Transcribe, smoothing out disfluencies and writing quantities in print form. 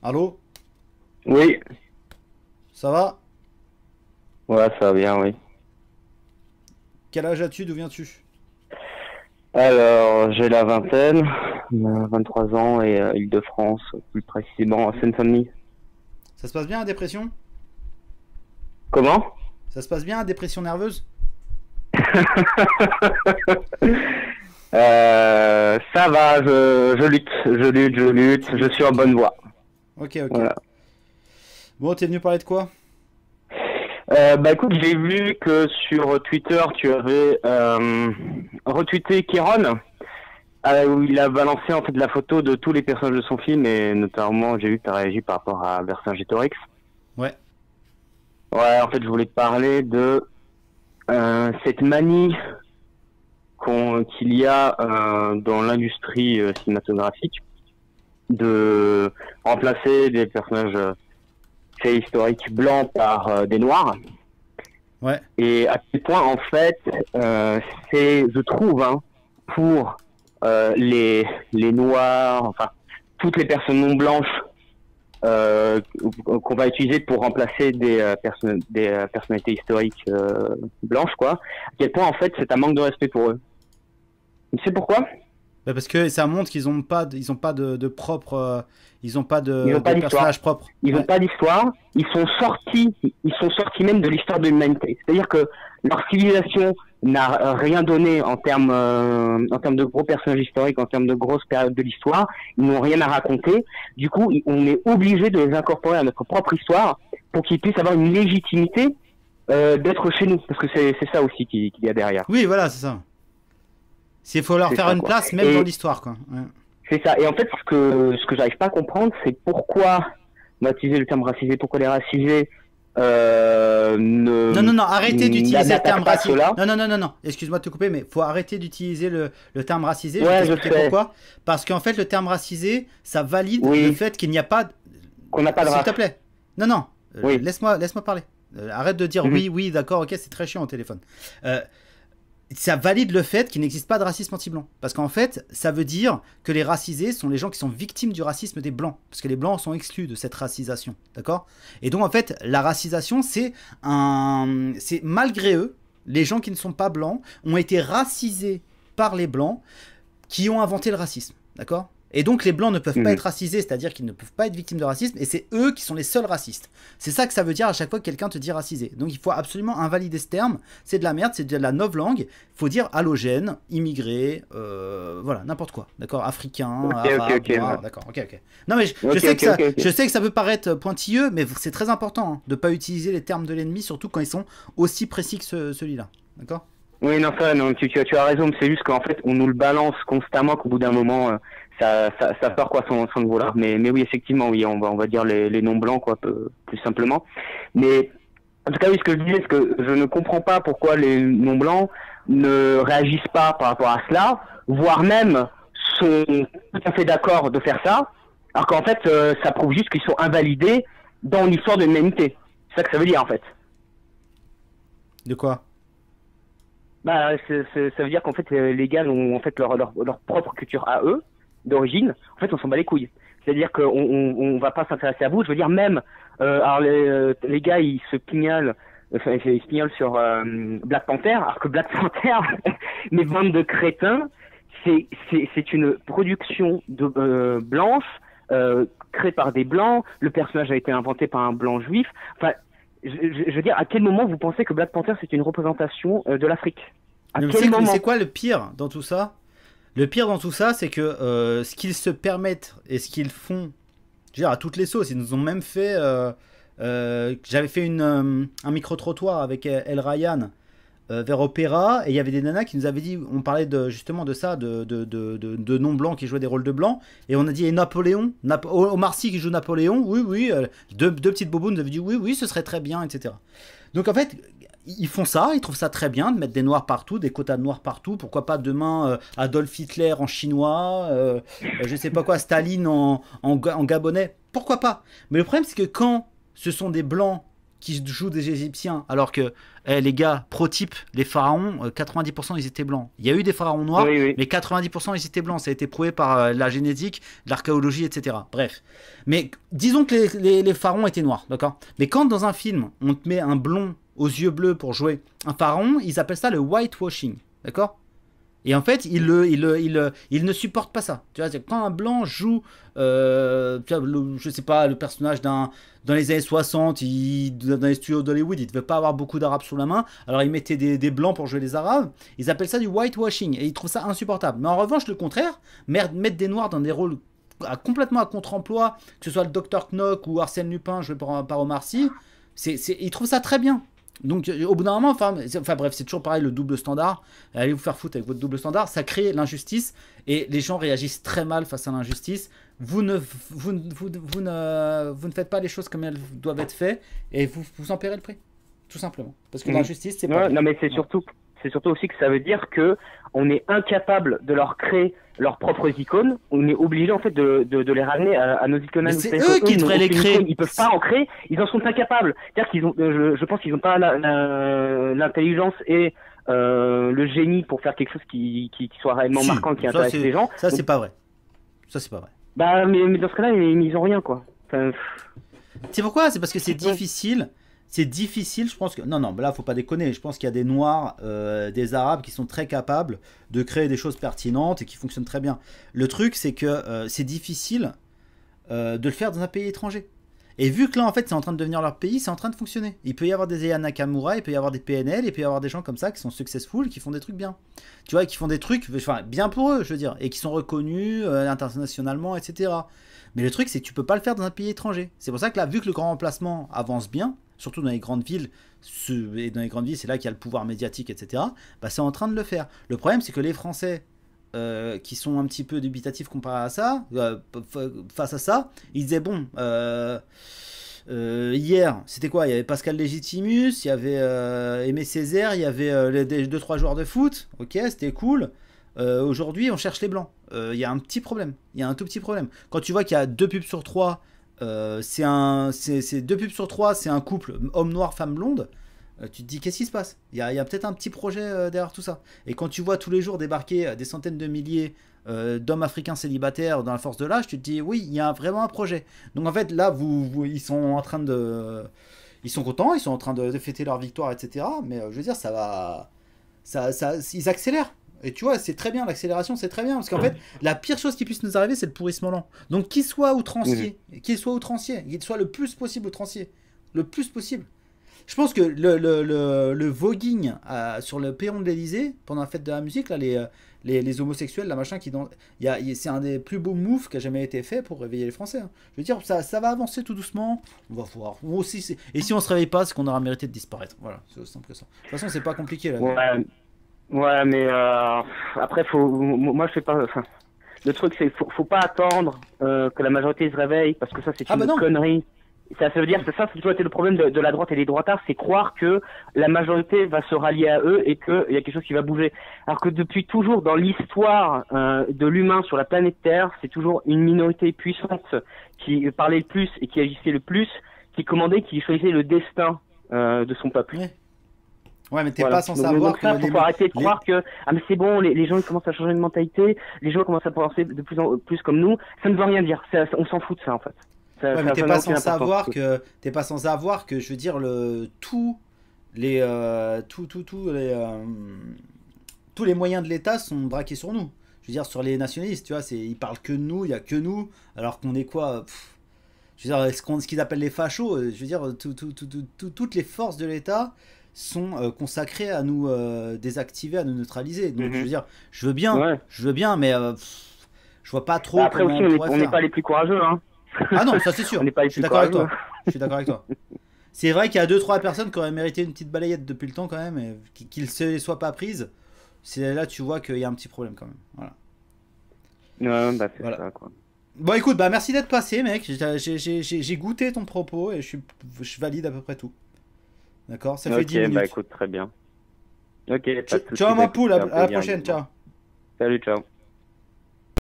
Allô? Oui, Ça va? ouais, ça va bien, oui. Quel âge as-tu? D'où viens-tu? Alors, j'ai la vingtaine, 23 ans et Île-de-France, plus précisément à Seine-Saint-Denis. Ça se passe bien la dépression? Comment? Ça se passe bien la dépression nerveuse? Ça va, je lutte, Tu je luttes, suis en ok. bonne voie. Ok, ok. Voilà. Bon, t'es venu parler de quoi? Bah écoute, j'ai vu que sur Twitter, tu avais retweeté Kéron, où il a balancé en fait la photo de tous les personnages de son film, et notamment j'ai vu que tu as réagi par rapport à Vercingétorix. Ouais. Ouais, en fait, je voulais te parler de cette manie qu'il y a dans l'industrie cinématographique de remplacer des personnages faits historiques blancs par des noirs. Ouais. Et à quel point, en fait, je trouve, hein, pour les noirs, enfin, toutes les personnes non blanches qu'on va utiliser pour remplacer des personnalités historiques blanches, quoi. À quel point, en fait, c'est un manque de respect pour eux. Tu sais pourquoi? Bah parce que ça montre qu'ils ont pas de propre, ils ont pas Ils n'ont de pas d'histoire. personnage propre. Ils n'ont Ouais. pas d'histoire. Ils sont sortis même de l'histoire de l'humanité. C'est-à-dire que leur civilisation n'a rien donné en termes de gros personnages historiques, en termes de grosses périodes de l'histoire. Ils n'ont rien à raconter. Du coup, on est obligé de les incorporer à notre propre histoire pour qu'ils puissent avoir une légitimité d'être chez nous. Parce que c'est ça aussi qu'il y a derrière. Oui, voilà, c'est ça. Il faut leur C'est faire ça, une quoi. place même dans Et l'histoire, quoi. Ouais. c'est ça. Et en fait, ce que j'arrive pas à comprendre, c'est pourquoi on va utiliser le terme racisé, pourquoi les racisés Non, non, non, arrêtez d'utiliser le terme n'attaquent pas racisé. cela. Non, non, non, non, non. Excuse-moi de te couper, mais faut arrêter d'utiliser le terme racisé. Je vais Ouais, je t'expliquer sais. pourquoi. Parce qu'en fait, le terme racisé, ça valide le Oui, fait qu'il n'y a pas. qu'on n'a pas de S'il te race. plaît. Non, non. Oui. Laisse-moi parler. Arrête de dire Mhm. oui, oui, d'accord, ok, c'est très chiant au téléphone. Euh, Ça valide le fait qu'il n'existe pas de racisme anti-blanc. Parce qu'en fait, ça veut dire que les racisés sont les gens qui sont victimes du racisme des blancs. Parce que les blancs sont exclus de cette racisation. D'accord? Et donc, en fait, la racisation, c'est malgré eux, les gens qui ne sont pas blancs ont été racisés par les blancs qui ont inventé le racisme. D'accord? Et donc les blancs ne peuvent pas Mhm. être racisés, c'est-à-dire qu'ils ne peuvent pas être victimes de racisme, et c'est eux qui sont les seuls racistes. C'est ça que ça veut dire à chaque fois que quelqu'un te dit racisé. Donc il faut absolument invalider ce terme, c'est de la merde, c'est de la novlangue, il faut dire allogène, immigré, voilà, n'importe quoi, d'accord? Africain, Ok, ok, arabe, ok. noir, d'accord, ok, ok. Non mais Ok, ok, ok, je ok. sais que ça peut paraître pointilleux, mais c'est très important hein, de ne pas utiliser les termes de l'ennemi, surtout quand ils sont aussi précis que celui-là, d'accord? Oui, non, ça, non, tu as raison, mais c'est juste qu'en fait, on nous le balance constamment, qu'au bout d'un moment, ça perd quoi son niveau-là. Mais oui, effectivement, oui, on va dire les non-blancs, quoi, plus simplement. Mais en tout cas, oui, ce que je disais, c'est que je ne comprends pas pourquoi les non-blancs ne réagissent pas par rapport à cela, voire même sont tout à fait d'accord de faire ça, alors qu'en fait, ça prouve juste qu'ils sont invalidés dans l'histoire de l'humanité. C'est ça que ça veut dire, en fait. De quoi? Bah, ça veut dire qu'en fait, les gars ont en fait leur propre culture à eux, d'origine. En fait, on s'en bat les couilles. C'est-à-dire qu'on va pas s'intéresser à vous. Je veux dire, même, alors les gars, ils se pignolent, enfin, ils se pignolent sur Black Panther, alors que Black Panther, mes bandes de crétins, c'est une production de blanche, créée par des blancs. Le personnage a été inventé par un blanc juif. Enfin, je veux dire, à quel moment vous pensez que Black Panther c'est une représentation de l'Afrique? À Mais quel c'est moment? quoi le pire dans tout ça? Le pire dans tout ça, c'est que ce qu'ils se permettent et ce qu'ils font, je veux dire, à toutes les sauces, ils nous ont même fait. J'avais fait un micro-trottoir avec El Ryan vers Opéra, et il y avait des nanas qui nous avaient dit, on parlait justement de ça, de non-blancs qui jouaient des rôles de blancs, et on a dit, et Napoléon, Omar Sy qui joue Napoléon, oui, oui, deux petites bobos nous avaient dit, oui, oui, ce serait très bien, etc. Donc en fait, ils font ça, ils trouvent ça très bien de mettre des noirs partout, des quotas de noirs partout. Pourquoi pas demain Adolf Hitler en chinois, je sais pas quoi, Staline en gabonais. Pourquoi pas? Mais le problème c'est que quand ce sont des blancs qui jouent des Égyptiens, alors que les gars, pro type, les pharaons, 90% ils étaient blancs. Il y a eu des pharaons noirs, Oui, oui. mais 90% ils étaient blancs. Ça a été prouvé par la génétique, l'archéologie, etc. Bref. Mais disons que les pharaons étaient noirs, d'accord. Mais quand dans un film, on te met un blond aux yeux bleus pour jouer un pharaon, ils appellent ça le whitewashing, d'accord. Et en fait, il ne supporte pas ça. Tu vois, quand un blanc joue, tu vois, je sais pas, le personnage dans les années 60, dans les studios d'Hollywood, il ne devait pas avoir beaucoup d'arabes sous la main, alors ils mettaient des blancs pour jouer les arabes, ils appellent ça du whitewashing, et ils trouvent ça insupportable. Mais en revanche, le contraire, mettre des noirs dans des rôles complètement à contre-emploi, que ce soit le Dr Knock ou Arsène Lupin joué par Omar Sy, ils trouvent ça très bien. Donc au bout d'un moment, enfin bref, c'est toujours pareil, le double standard. Allez vous faire foutre avec votre double standard, ça crée l'injustice et les gens réagissent très mal face à l'injustice. Vous ne faites pas les choses comme elles doivent être faites et vous en paierez le prix, tout simplement. Parce que l'injustice, c'est pas... Non, mais c'est surtout aussi que ça veut dire que on est incapable de leur créer leurs propres icônes. On est obligé en fait de les ramener à nos icônes. C'est eux qui devraient les créer. Ils peuvent pas en créer. Ils en sont incapables. C'est-à-dire qu'ils ont, je pense qu'ils n'ont pas l'intelligence et le génie pour faire quelque chose qui soit réellement marquant, qui intéresse les gens. Ça, c'est pas vrai. Ça, c'est pas vrai. Bah, mais dans ce cas-là, ils ont rien, quoi. Enfin, c'est pourquoi? C'est parce que c'est difficile. C'est difficile, je pense que... Non, là, faut pas déconner. Je pense qu'il y a des Noirs, des Arabes qui sont très capables de créer des choses pertinentes et qui fonctionnent très bien. Le truc, c'est que c'est difficile de le faire dans un pays étranger. Et vu que là, en fait, c'est en train de devenir leur pays, c'est en train de fonctionner. Il peut y avoir des Aya Nakamura, il peut y avoir des PNL, il peut y avoir des gens comme ça qui sont successful, qui font des trucs bien. Tu vois, qui font des trucs, enfin, bien pour eux, je veux dire, et qui sont reconnus internationalement, etc. Mais le truc, c'est que tu peux pas le faire dans un pays étranger. C'est pour ça que là, vu que le grand remplacement avance bien, surtout dans les grandes villes, et dans les grandes villes, c'est là qu'il y a le pouvoir médiatique, etc., bah, c'est en train de le faire. Le problème, c'est que les Français, qui sont un petit peu dubitatifs comparé à ça, face à ça, ils disaient, bon, hier, c'était quoi? Il y avait Pascal Légitimus, il y avait Aimé Césaire, il y avait les 2-3 joueurs de foot, ok, c'était cool. Aujourd'hui, on cherche les blancs. Il y a un petit problème. Il y a un tout petit problème. Quand tu vois qu'il y a 2 pubs sur 3, c'est 2 pubs sur 3, c'est un couple homme noir, femme blonde, tu te dis qu'est-ce qui se passe? Il y a peut-être un petit projet derrière tout ça. Et quand tu vois tous les jours débarquer des centaines de milliers d'hommes africains célibataires dans la force de l'âge, tu te dis oui, il y a vraiment un projet. Donc en fait, là, ils sont en train de... Ils sont contents, ils sont en train de fêter leur victoire, etc. Mais je veux dire, ça va... ils accélèrent. Et tu vois, c'est très bien, l'accélération, c'est très bien. Parce qu'en fait, la pire chose qui puisse nous arriver, c'est le pourrissement lent. Donc qu'il soit outrancier, qu'il soit le plus possible outrancier. Le plus possible. Je pense que le voguing sur le perron de l'Elysée, pendant la fête de la musique, là, les homosexuels, la machin, c'est un des plus beaux moves qui a jamais été fait pour réveiller les Français. Hein. Je veux dire, ça va avancer tout doucement. On va voir. Et si on se réveille pas, c'est qu'on aura mérité de disparaître. Voilà, c'est aussi simple que ça. De toute façon, c'est pas compliqué là. Ouais, mais après, moi, je sais pas. Enfin, le truc, c'est faut pas attendre que la majorité se réveille, parce que ça, c'est une connerie. Ça veut dire, ça, c'est toujours été le problème de la droite et des droitards, c'est croire que la majorité va se rallier à eux et qu'il y a quelque chose qui va bouger. Alors que depuis toujours, dans l'histoire de l'humain sur la planète Terre, c'est toujours une minorité puissante qui parlait le plus et qui agissait le plus, qui commandait, qui choisissait le destin de son peuple. Ouais, mais t'es pas sans savoir que... faut arrêter de croire que ah mais c'est bon, les gens ils commencent à changer de mentalité, les gens commencent à penser de plus en plus comme nous. Ça ne veut rien dire. On s'en fout de ça en fait. Ouais, mais t'es pas sans savoir que je veux dire tous les moyens de l'État sont braqués sur nous. Je veux dire sur les nationalistes, tu vois, ils parlent que de nous, il y a que nous, alors qu'on est quoi? Je veux dire ce qu'ils appellent les fachos. Je veux dire toutes les forces de l'État sont consacrés à nous désactiver, à nous neutraliser. Donc je veux dire, je veux bien, mais je vois pas trop. Après aussi, on n'est pas les plus courageux, hein. Ah non, ça c'est sûr. Je suis d'accord avec toi. Je suis d'accord avec toi. C'est vrai qu'il y a 2-3 personnes qui auraient mérité une petite balayette depuis le temps quand même, et qu'ils ne se les soient pas prises. C'est là tu vois qu'il y a un petit problème quand même. Voilà. Ouais, bah c'est ça quoi. Bon écoute, bah merci d'être passé mec. J'ai goûté ton propos et je valide à peu près tout. D'accord, ça fait 10 minutes. Ok, bah écoute, très bien. Ok, ciao ma poule, à la prochaine, ciao. Salut, ciao.